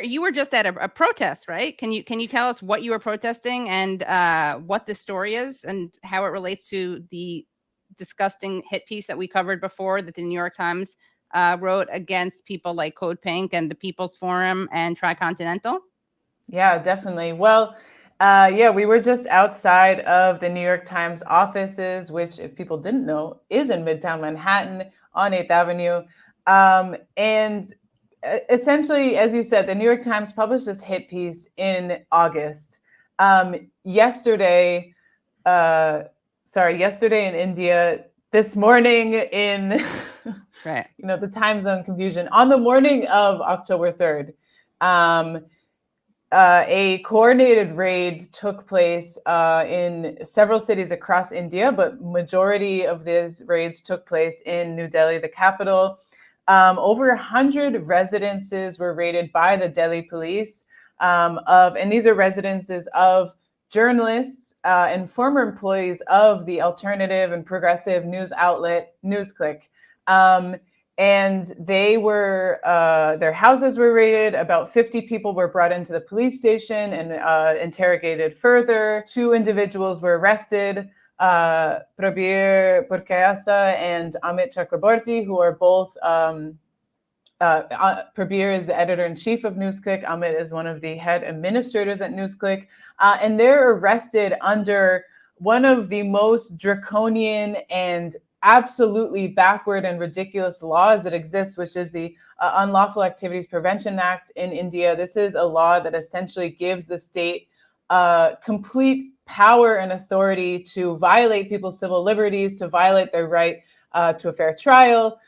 You were just at a protest, right? Can you tell us what you were protesting and what the story is and how it relates to the disgusting hit piece that we covered before that the New York Times wrote against people like Code Pink and the People's Forum and Tricontinental? Yeah, definitely. Well, we were just outside of the New York Times offices, which, if people didn't know, is in Midtown Manhattan on 8th Avenue. And essentially, as you said, the New York Times published this hit piece in August. Yesterday in India, this morning in right. The time zone confusion, on the morning of October 3rd, a coordinated raid took place in several cities across India, but majority of these raids took place in New Delhi, the capital. Over 100 residences were raided by the Delhi police, and these are residences of journalists and former employees of the alternative and progressive news outlet NewsClick. And they were, their houses were raided. About 50 people were brought into the police station and interrogated further. 2 individuals were arrested, Prabir Purkayasa and Amit Chakraborty, who are both, Prabir is the editor-in-chief of NewsClick. Amit is one of the head administrators at NewsClick. And they're arrested under one of the most draconian and absolutely backward and ridiculous laws that exist, which is the Unlawful Activities Prevention Act in India. This is a law that essentially gives the state complete power and authority to violate people's civil liberties, to violate their right to a fair trial.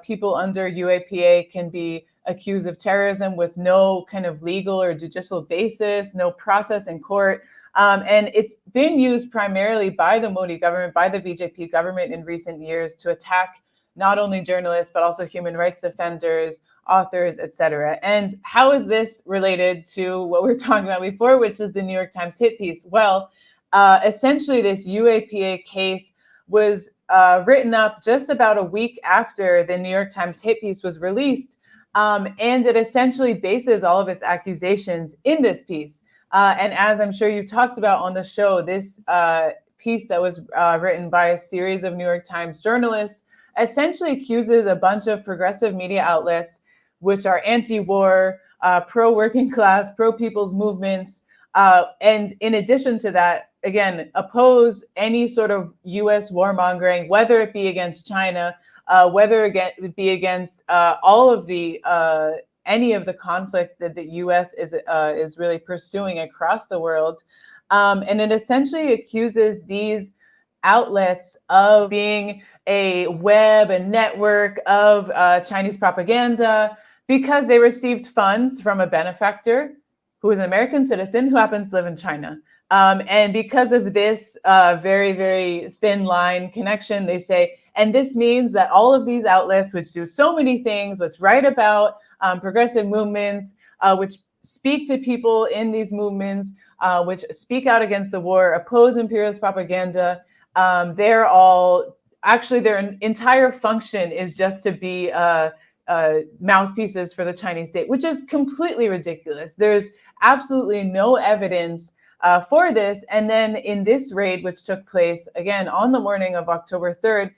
People under UAPA can be accused of terrorism with no kind of legal or judicial basis, no process in court. And it's been used primarily by the Modi government, by the BJP government in recent years to attack not only journalists, but also human rights defenders, authors, etc. And how is this related to what we were talking about before, which is the New York Times hit piece? Well, essentially this UAPA case was written up just about a week after the New York Times hit piece was released. And it essentially bases all of its accusations in this piece. And as I'm sure you talked about on the show, this piece that was written by a series of New York Times journalists essentially accuses a bunch of progressive media outlets, which are anti-war, pro-working class, pro-people's movements. And in addition to that, again, oppose any sort of U.S. warmongering, whether it be against China, whether it be against all of the any of the conflicts that the U.S. is really pursuing across the world. And it essentially accuses these outlets of being a web and network of Chinese propaganda because they received funds from a benefactor who is an American citizen who happens to live in China. And because of this very, very thin line connection, they say, and this means that all of these outlets, which do so many things, which write about progressive movements, which speak to people in these movements, which speak out against the war, oppose imperialist propaganda, they're all, actually their entire function is just to be mouthpieces for the Chinese state, which is completely ridiculous. There's absolutely no evidence for this. And then in this raid, which took place, again, on the morning of October 3rd,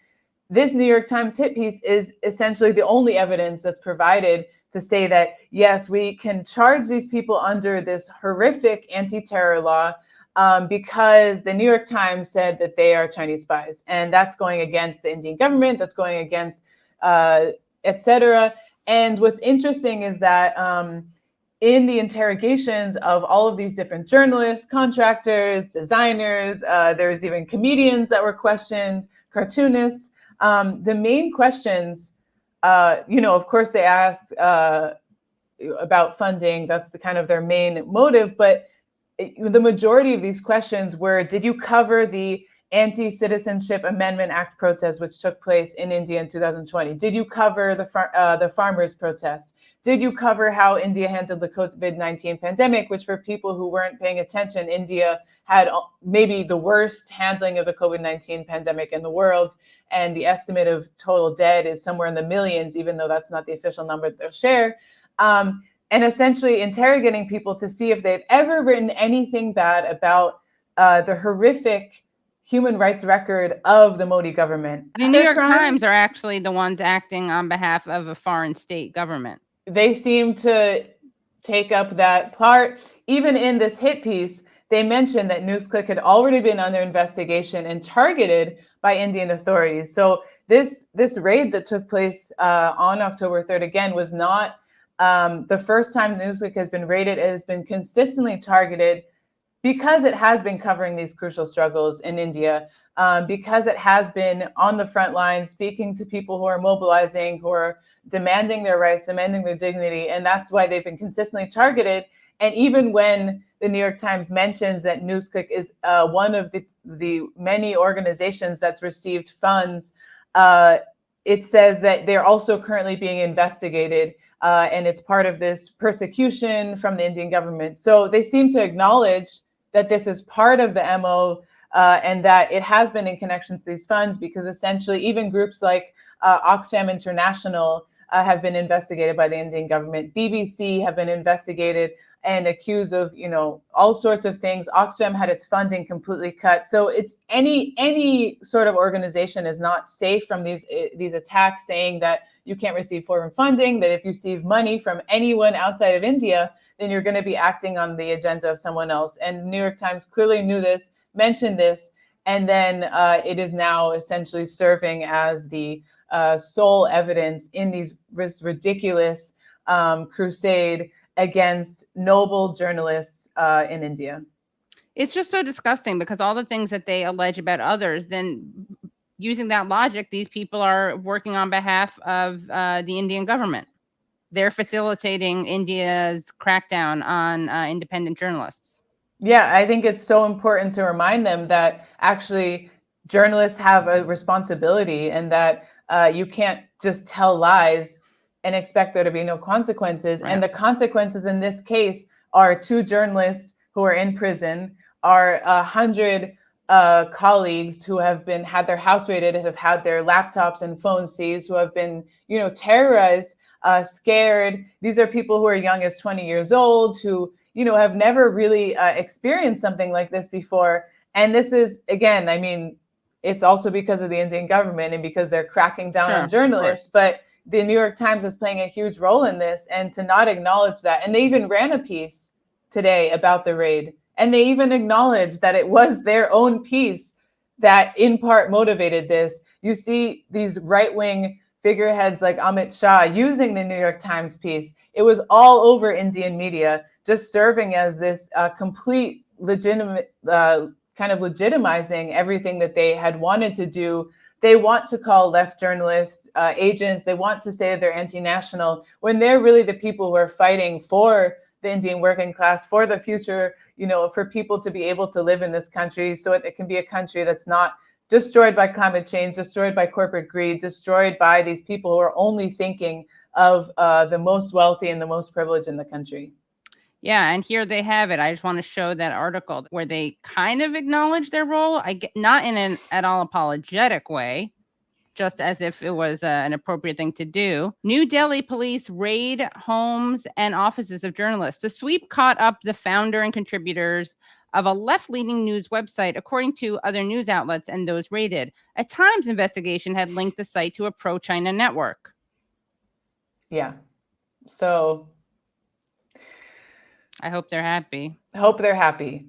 this New York Times hit piece is essentially the only evidence that's provided to say that, yes, we can charge these people under this horrific anti-terror law because the New York Times said that they are Chinese spies. And that's going against the Indian government, that's going against, et cetera. And what's interesting is that in the interrogations of all of these different journalists, contractors, designers, there's even comedians that were questioned, cartoonists. The main questions, of course, they ask about funding. That's the kind of their main motive. But the majority of these questions were, did you cover the Anti-Citizenship Amendment Act protests, which took place in India in 2020? Did you cover the farmers' protests? Did you cover how India handled the COVID-19 pandemic, which for people who weren't paying attention, India had maybe the worst handling of the COVID-19 pandemic in the world. And the estimate of total dead is somewhere in the millions, even though that's not the official number that they'll share. And essentially interrogating people to see if they've ever written anything bad about the horrific human rights record of the Modi government. The New York Times are actually the ones acting on behalf of a foreign state government. They seem to take up that part. Even in this hit piece, they mentioned that NewsClick had already been under investigation and targeted by Indian authorities. So this raid that took place on October 3rd, again, was not the first time NewsClick has been raided. It has been consistently targeted because it has been covering these crucial struggles in India, because it has been on the front lines, speaking to people who are mobilizing, who are demanding their rights, demanding their dignity. And that's why they've been consistently targeted. And even when the New York Times mentions that NewsClick is one of the many organizations that's received funds, it says that they're also currently being investigated. And it's part of this persecution from the Indian government. So they seem to acknowledge that this is part of the MO and that it has been in connection to these funds, because essentially even groups like Oxfam International have been investigated by the Indian government. BBC have been investigated and accused of, all sorts of things. Oxfam had its funding completely cut. So it's any sort of organization is not safe from these attacks, saying that you can't receive foreign funding, that if you receive money from anyone outside of India, then you're going to be acting on the agenda of someone else. And New York Times clearly knew this, mentioned this, and then it is now essentially serving as the sole evidence in this ridiculous crusade against noble journalists in India. It's just so disgusting, because all the things that they allege about others, then using that logic, these people are working on behalf of the Indian government. They're facilitating India's crackdown on independent journalists. Yeah, I think it's so important to remind them that actually journalists have a responsibility, and that you can't just tell lies and expect there to be no consequences. Right. And the consequences in this case are 2 journalists who are in prison, are 100 colleagues who have had their house raided, have had their laptops and phones seized, who have been, terrorized, scared. These are people who are young as 20 years old, who, have never really experienced something like this before. And this is, again, I mean, it's also because of the Indian government and because they're cracking down on journalists. But the New York Times is playing a huge role in this, and to not acknowledge that. And they even ran a piece today about the raid. And they even acknowledged that it was their own piece that in part motivated this. You see these right-wing figureheads like Amit Shah using the New York Times piece. It was all over Indian media, just serving as this complete legitimate kind of legitimizing everything that they had wanted to do. They want to call left journalists agents. They want to say that they're anti-national, when they're really the people who are fighting for the Indian working class, for the future, for people to be able to live in this country, so it can be a country that's not destroyed by climate change, destroyed by corporate greed, destroyed by these people who are only thinking of the most wealthy and the most privileged in the country. Yeah, and here they have it. I just want to show that article where they kind of acknowledge their role, not in an at all apologetic way, just as if it was an appropriate thing to do. New Delhi police raid homes and offices of journalists. The sweep caught up the founder and contributors of a left-leaning news website, according to other news outlets and those raided. A Times investigation had linked the site to a pro-China network. Yeah. So I hope they're happy. Hope they're happy.